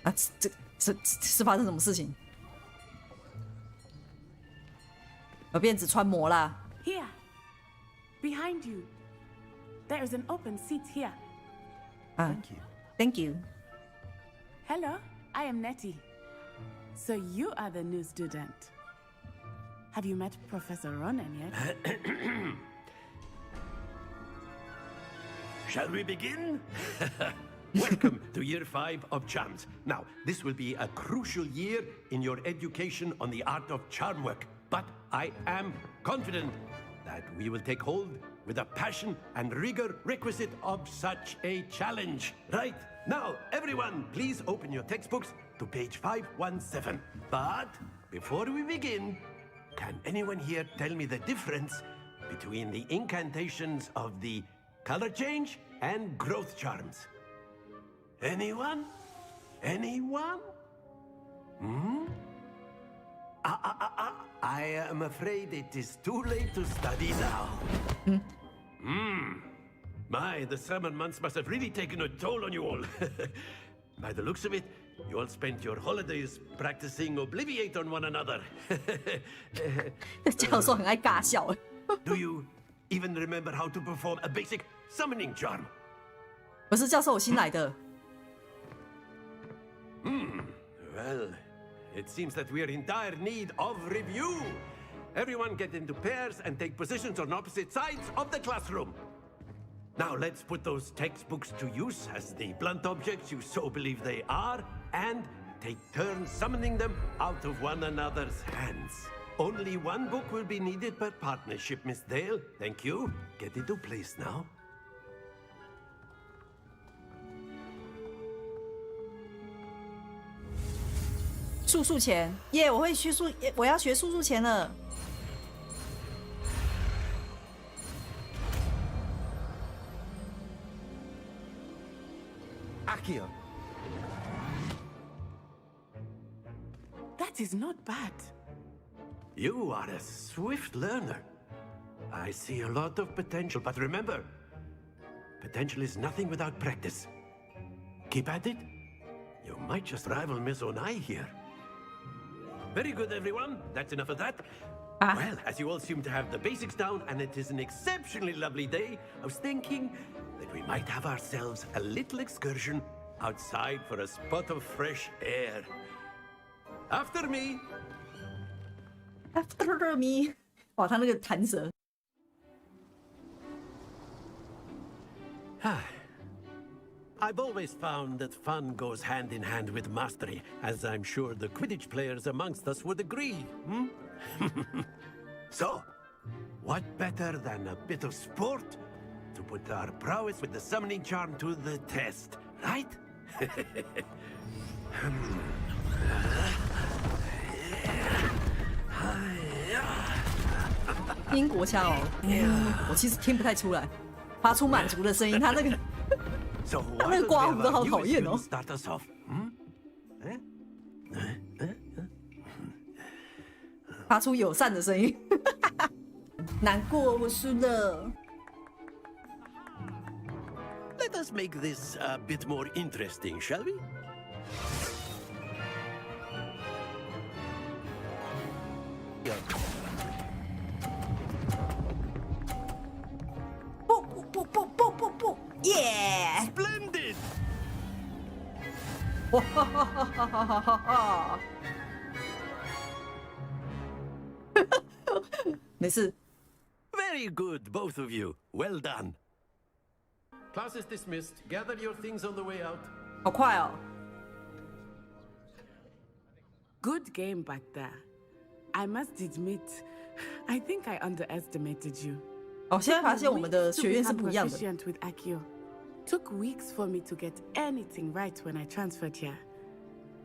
啊，这是发生什么事情？耳边只穿模啦。Here, behind you. There is an open seat here. Thank you. Thank you. Hello, I am Nettie. So you are the new student. Have you met Professor Ronan yet? Shall we begin? Welcome to Year 5 of Charms. Now, this will be a crucial year in your education on the art of charm work. But I am confident that we will take hold with the passion and rigor requisite of such a challenge. Right, now, everyone, please open your textbooks to page 517. But before we begin, can anyone here tell me the difference between the incantations of the color change and growth charms? Anyone? Anyone? I am afraid it is too late to study now. My, the summer months must have really taken a toll on you all. By the looks of it, you all spent your holidays practicing Obliviate on one another. 教授很爱尬笑。Do you even remember how to perform a basic summoning charm? 不是教授，我新来的。Well, it seems that we are in dire need of review. Everyone get into pairs and take positions on opposite sides of the classroom. Now let's put those textbooks to use as the blunt objects you so believe they are, and take turns summoning them out of one another's hands. Only one book will be needed per partnership, Miss Dale. Thank you. Get into place now. 速速前耶！我会我要学速速前了。Accio. That is not bad. You are a swift learner. I see a lot of potential, but remember, potential is nothing without practice. Keep at it. You might just rival Miss Onai here. Very good, everyone. That's enough of that. Well, as you all seem to have the basics down, and it is an exceptionally lovely day, I was thinking that we might have ourselves a little excursion outside for a spot of fresh air. After me. After me. 哇，他那个弹舌。I've always found that fun goes hand in hand with mastery, as I'm sure the Quidditch players amongst us would agree. So, what better than a bit of sport to put our prowess with the summoning charm to the test, right? 英国腔哦，我其实听不太出来，发出满足的声音，他那个。他那个刮胡都好讨厌哦。发出友善的声音。难过，我输了。Let us make this a bit more interesting, shall we? 不，耶 Splendid! 哇哈哈哈哈哈哈哈！没事。Very good, both of you. Well done. Class is dismissed. Gather your things on the way out. 好快哦。Good game back there. I must admit, I think I underestimated you. 哦，现在发现我们的学院是不一样的。With Accio. Took weeks for me to get anything right when I transferred here.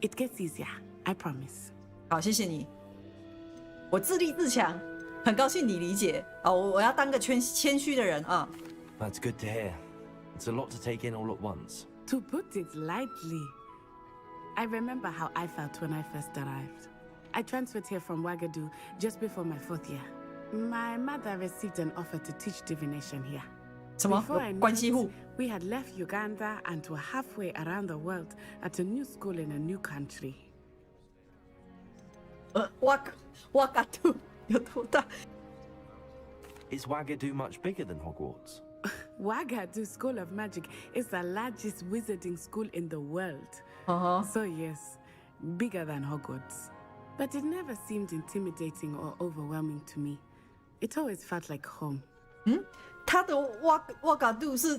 It gets easier, I promise. 好，谢谢你。我自立自强，很高兴你理解。哦，我要当个谦虚的人啊。That's good to hear. It's a lot to take in all at once. To put it lightly, I remember how I felt when I first arrived. I transferred here from Wagadu just before my 4th year. My mother received an offer to teach divination here. 什么 Before I 关系 knew 户 it,？ we had left Uganda and were halfway around the world at a new school in a new country. 瓦嘎杜有多大？ Is Wagadu much bigger than Hogwarts? Wagadu School of Magic is the largest wizarding school in the world. So yes, bigger than Hogwarts. But it never seemed intimidating or overwhelming to me. It always felt like home. 他的瓦嘎杜是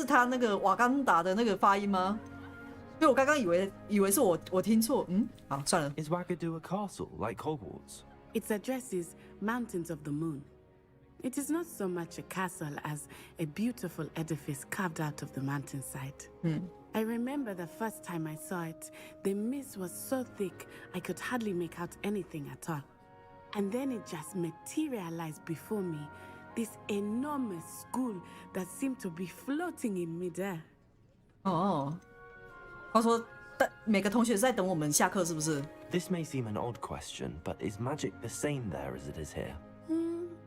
他那个瓦干达的那个发音吗？因为我刚刚以为是我听错。好，算了。 Is Wagadu a castle like Hogwarts? Its address is Mountains of the Moon. It is not so much a castle as a beautiful edifice carved out of the mountainside. I remember the first time I saw it, the mist was so thick I could hardly make out anything at all. And then it just materialized before me, this enormous school that seemed to be floating in midair. 哦，他说每个同学是在等我们下课，是不是？ This may seem an odd question, but is magic the same there as it is here?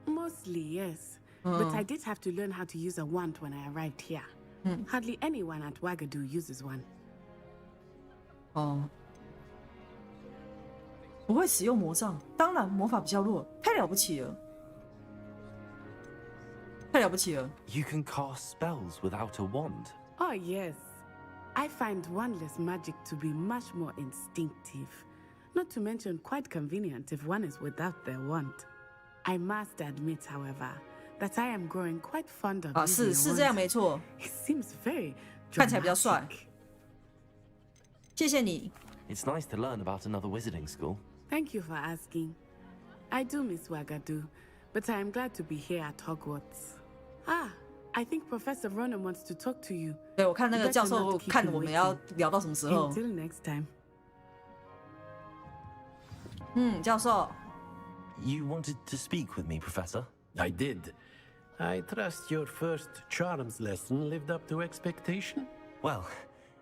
Mostly, yes. But I did have to learn how to use a wand when I arrived here. Hardly anyone at Wagadu uses one. 哦，不会使用魔杖，当然魔法比较弱，太了不起了，太了不起了。 You can cast spells without a wand. Oh, yes. I find wandless magic to be much more instinctive. Not to mention quite convenient if one is without their wand. I must admit, however, that I am growing quite fond of 啊， using 是 a 这样 wand. 没错， It seems very 看起来比较帅。 dramatic. 谢谢你。 It's nice to learn about another wizarding school. Thank you for asking. I do miss Wagadu, but I am glad to be here at Hogwarts. Ah, I think Professor Ronan wants to talk to you. 对，我看那个教授看我们要聊到什么时候。 Until next time. 教授， You wanted to speak with me, Professor? I did. I trust your first charms lesson lived up to expectation? Well,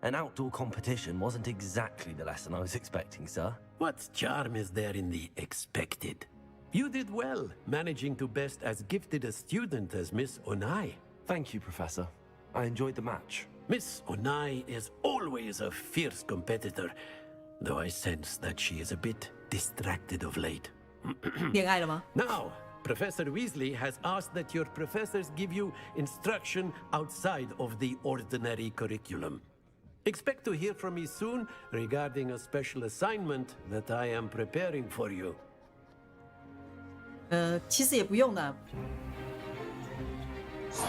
an outdoor competition wasn't exactly the lesson I was expecting, sir. What charm is there in the expected? You did well, managing to best as gifted a student as Miss Onai. Thank you, Professor. I enjoyed the match. Miss Onai is always a fierce competitor, though I sense that she is a bit distracted of late. 恋爱了吗？ Now, Professor Weasley has asked that your professors give you instruction outside of the ordinary curriculum. Expect to hear from me soon regarding a special assignment that I am preparing for you. 其实也不用的。Is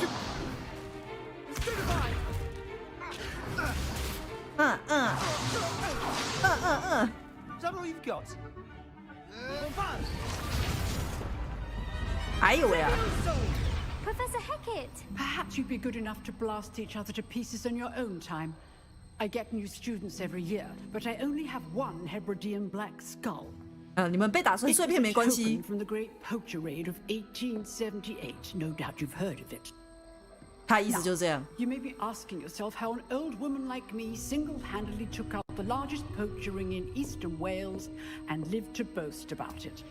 that all you've got? 还有呀， Professor Hecat! Perhaps you'd be good enough to blast each other to pieces in your own time. I get new students every year, but I only have one Hebridean black skull. 你们被打成 It's 碎片 a 没关系 token。from the great poacher raid of 1878. No doubt you've heard of it. 他意思就是这样。 You may be asking yourself how an old woman like me single-handedly took out the largest poacher ring in eastern Wales and lived to boast about it.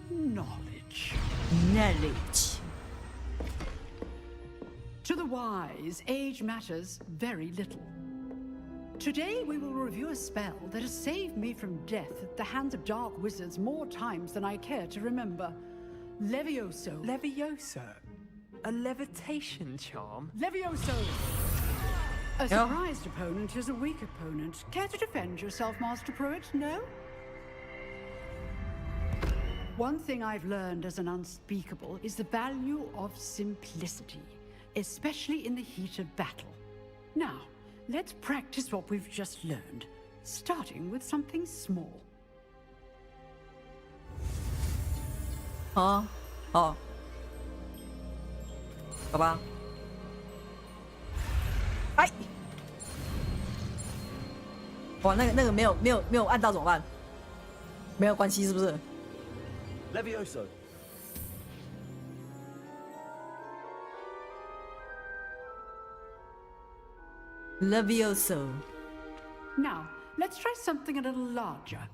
Knowledge. Knowledge. To the wise, age matters very little. Today we will review a spell that has saved me from death at the hands of dark wizards more times than I care to remember. Levioso. Levioso? A levitation charm? Levioso! A surprised opponent is a weak opponent. Care to defend yourself, Master Pruitt? No? One thing I've learned as an unspeakable is the value of simplicity, especially in the heat of battle. Now, let's practice what we've just learned, starting with something small. 哦，好吧。哎，哇，那个没有按到怎么办？没有关系是不是？ Levioso. Levioso. Now, let's try something a little larger.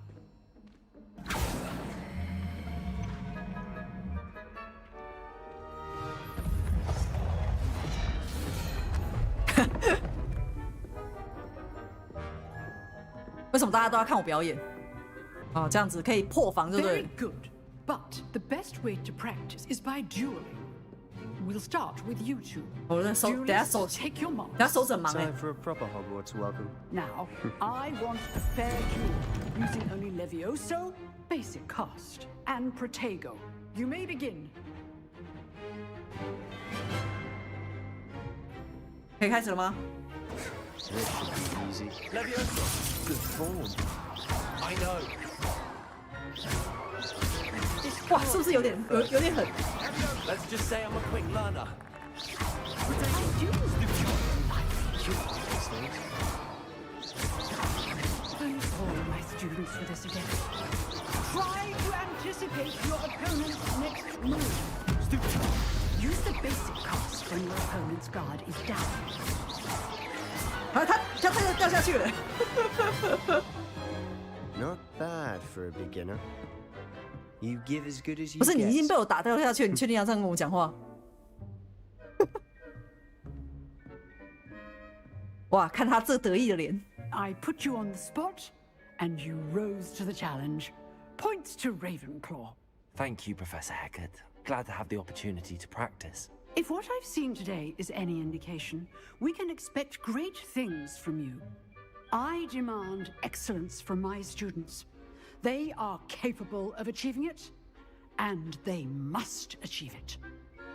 为什么大家都要看我表演？哦，这样子可以破防，对不对 Very good. But the best way to practice is by dueling. We'll start with you two. 我的手，等下 Duelists, 手， take your 等下 marks. 手整忙哎 Time。for a proper Hogwarts welcome. Now, I want a fair duel using only Levioso, basic cast, and Protego. You may begin. 可以开始了吗？ This should be easy. Levioso. Good form. I know. 哇，是不是有点狠？ Let's just say I'm a quick learner. Thank all my students for this again. Try to anticipate your opponent's next move. Use the basic cast when your opponent's guard is down. 啊，他就掉下去了。 Not bad for a beginner. You give as good as you 不是你已经 get. 被我打掉下去，你确定要这样跟我讲话？哇，看他这得意的脸。 I put you on the spot, and you rose to the challenge. Points to Ravenclaw. Thank you, Professor Hecat. Glad to have the opportunity to practice. If what I've seen today is any indication, we can expect great things from you. I demand excellence from my students. They are capable of achieving it, and they must achieve it.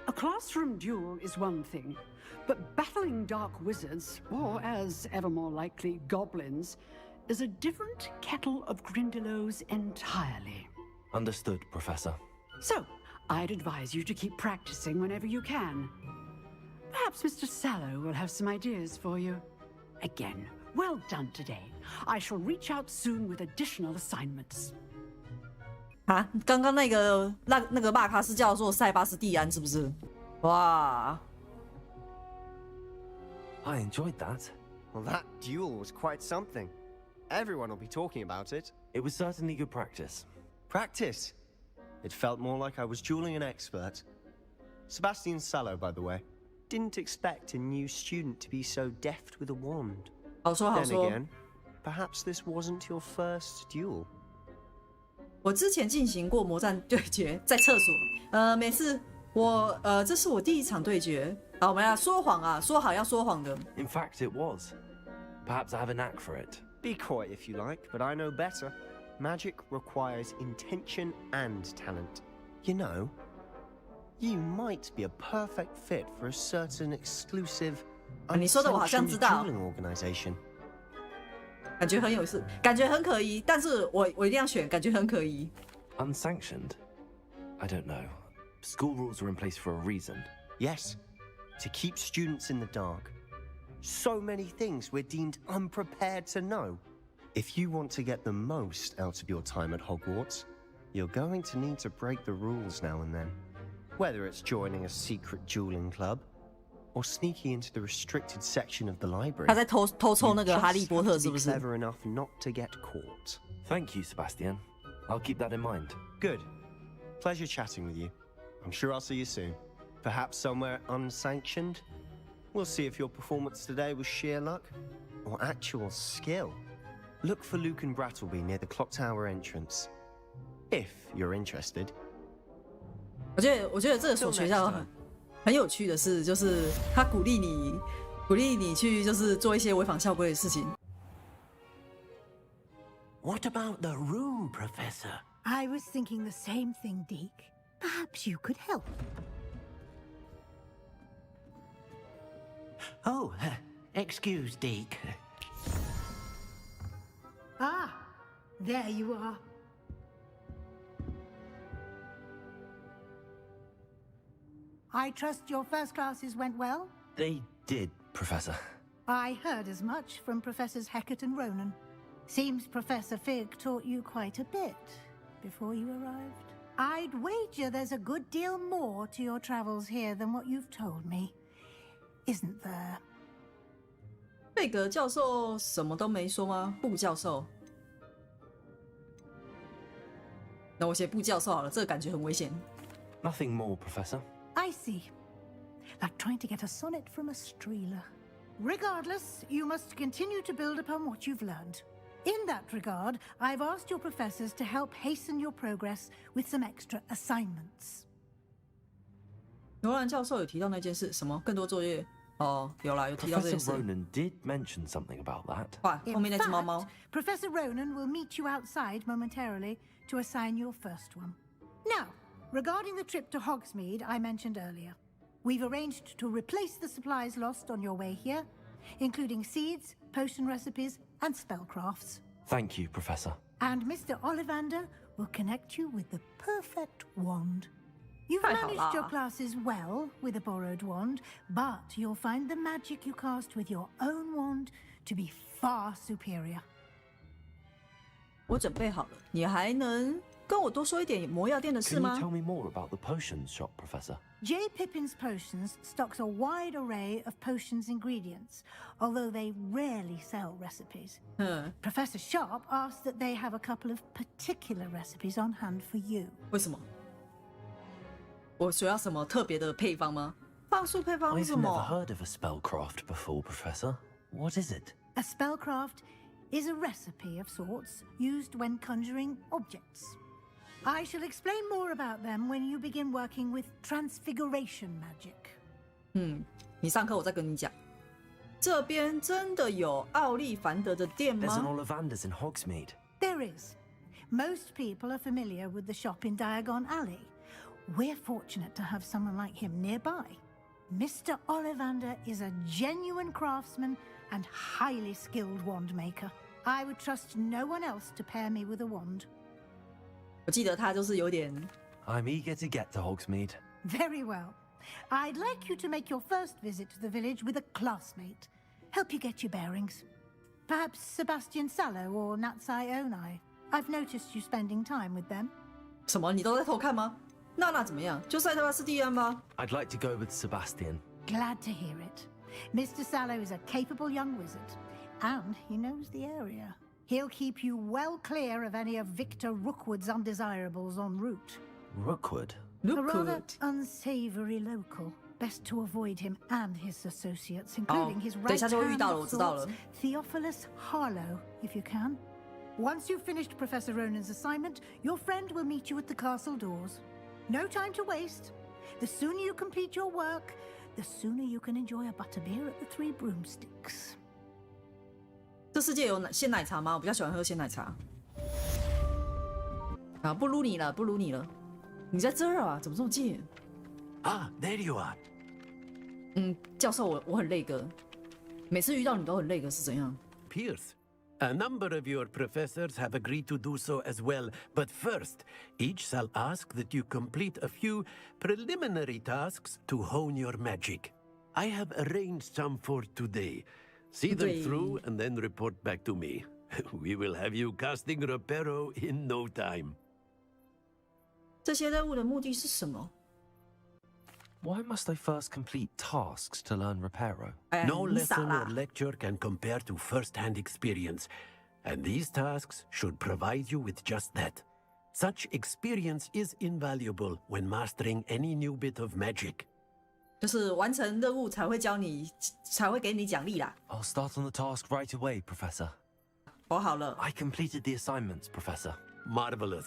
A classroom duel is one thing, but battling dark wizards, or as ever more likely, goblins, is a different kettle of Grindylows entirely. Understood, Professor. So, I'd advise you to keep practicing whenever you can. Perhaps Mr. Sallow will have some ideas for you. Again, well done today. I shall reach out soon with additional assignments. 啊，刚刚那个骂咖是叫做塞巴斯蒂安，是不是？哇， I enjoyed that. Well, that duel was quite something. Everyone will be talking about it. It was certainly good practice. Practice. It felt more like I was dueling an expert. Sebastian Sallow, by the way, didn't expect a new student to be so deft with a wand. 好说好 Then 说。 again, perhaps this wasn't your first duel. 我之前进行过魔战对决，在厕所。没事，这是我第一场对决。好，我们要说谎啊，说好要说谎的。 In fact, it was. Perhaps I have a knack for it. Be coy if you like, but I know better. Magic requires intention and talent. You know, you might be a perfect fit for a certain exclusive, 你说的我好像知 unsanctioned 道。 dueling organization. 感觉很有事，感觉很可疑，但是我一定要选，感觉很可疑。 Unsanctioned? I don't know. School rules are in place for a reason. Yes, to keep students in the dark. So many things we're deemed unprepared to know. If you want to get the most out of your time at Hogwarts, you're going to need to break the rules now and then. Whether it's joining a secret dueling club, or sneaking into the restricted section of the library. 他在偷抽 You 那个哈利 just 波 have 特 to 是 be 不是？ clever enough not to get caught. Thank you, Sebastian. I'll keep that in mind. Good. Pleasure chatting with you. I'm sure I'll see you soon. Perhaps somewhere unsanctioned. We'll see if your performance today was sheer luck or actual skill. Look for Luke and Brattleby near the clock tower entrance. If you're interested. 我觉得这所学校很有趣的是，就是他鼓励你去就是做一些违反校规的事情。 What about the room, Professor? I was thinking the same thing, Deke. Perhaps you could help. Oh, excuse, Deke. Ah, there you are. I trust your first classes went well? They did, Professor. I heard as much from Professors Hecat and Ronan. Seems Professor Fig taught you quite a bit before you arrived. I'd wager there's a good deal more to your travels here than what you've told me. Isn't there? 贝格教授什么都没说吗？布教授，那我写布教授好了，这个感觉很危险。 Nothing more, Professor. I see. Like trying to get a sonnet from a streeler. Regardless, you must continue to build upon what you've learned. In that regard, I've asked your professors to help hasten your progress with some extra assignments. 罗兰教授有提到那件事，什么更多作业？哦，有啦，有提到这件 Professor 事。 Ronan did mention something about that. 哇，后面那只猫 In 猫 fact,。Professor Ronan will meet you outside momentarily to assign your first one. Now, regarding the trip to Hogsmeade I mentioned earlier, we've arranged to replace the supplies lost on your way here, including seeds, potion recipes, and spellcrafts. Thank you, Professor. And Mr. Ollivander will connect you with the perfect wand. You've 太好 managed your 了。 classes well with a borrowed wand, but you'll find the magic you cast with your own wand to be far superior. 我准备好了，你还能跟我多说一点魔药店的事 Can you 吗？ tell me more about the potions shop, Professor? J. Pippin's Potions stocks a wide array of potions ingredients, although they rarely sell recipes. 嗯， Professor Sharp asked that they have a couple of particular recipes on hand for you. 为什么？我需要什么特别的配方吗？放数配方是 I've 什 never 么？ heard of a spellcraft before, Professor. What is it? A spellcraft is a recipe of sorts used when conjuring objects. I shall explain more about them when you begin working with transfiguration magic. 你上课我再跟你讲。这边真的有奥利凡德的店 There's an 吗？ Ollivander's in Hogsmeade. There is. Most people are familiar with the shop in Diagon Alley. We're fortunate to have someone like him nearby. Mr. Ollivander is a genuine craftsman and highly skilled wand maker. I would trust no one else to pair me with a wand. 我记得他就是有点 I'm eager to get to Hogsmeade. Very well. I'd like you to make your first visit to the village with a classmate. Help you get your bearings. Perhaps Sebastian Sallow or Natsai Onai. I've noticed you spending time with them. 什么？你都在偷看吗？娜怎么样？就塞特巴斯蒂安吗？ I'd like to go with Sebastian. Glad to hear it. Mr. Sallow is a capable young wizard, and he knows the area. He'll keep you well clear of any of Victor Rookwood's undesirables en route. Rookwood? A rather Look. unsavory local. Best to avoid him and his associates, including his 等一下就会遇 right-hand 到了， of 我知道了。 sorts, Theophilus Harlow, if you can. Once you've finished Professor Ronan's assignment, your friend will meet you at the castle doors. No time to waste. The sooner you complete your work, the sooner you can enjoy a butterbeer at the Three Broomsticks. 这世界有鲜奶茶吗？我比较喜欢喝鲜奶茶。啊，不撸你了，不撸你了。你在这儿啊？怎么这么近？ Ah, there you are. 教授，我很累个，每次遇到你都很累个，是怎样？ Pierce, a number of your professors have agreed to do so as well, but first, each shall ask that you complete a few preliminary tasks to hone your magic. I have arranged some for today. See them Great. through and then report back to me. We will have you casting Reparo in no time. 这些任务的目的是什么？ Why must I first complete tasks to learn Reparo? 哎呀， No 你傻 lesson 啦 or！lecture can compare to first-hand experience, and these tasks should provide you with just that. Such experience is invaluable when mastering any new bit of magic. 就是完成任务才会教你，才会给你奖励啦。 I'll start on the task right away, Professor. 我好了， I completed the assignments, Professor. Marvelous.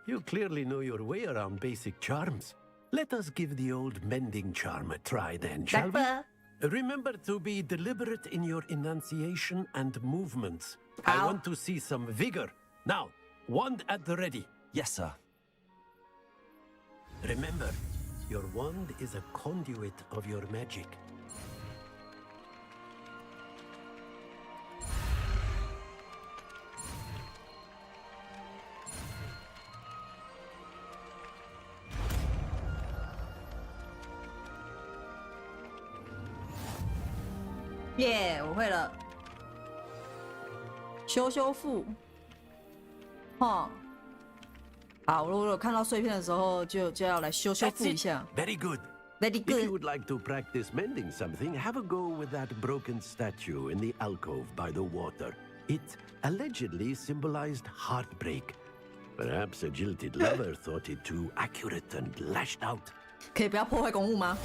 You clearly know your way around basic charms. Let us give the old mending charm a try then, 来 shall we? 吧。 Remember to be deliberate in your enunciation and movements. I Ow. want to see some vigor. Now, wand at the ready. Yes, sir. Remember, your wand is a conduit of your magic. Yeah, 耶，我会了。修复。哈。好，如果有看到碎片的时候，就要来修复 That's 一下。 it. Very good. Very If you good。 would like to practice mending something, have a go with that broken statue in the alcove by the water. It allegedly symbolized heartbreak. Perhaps a jilted lover thought it too accurate and lashed out. 可以不要破坏公物吗？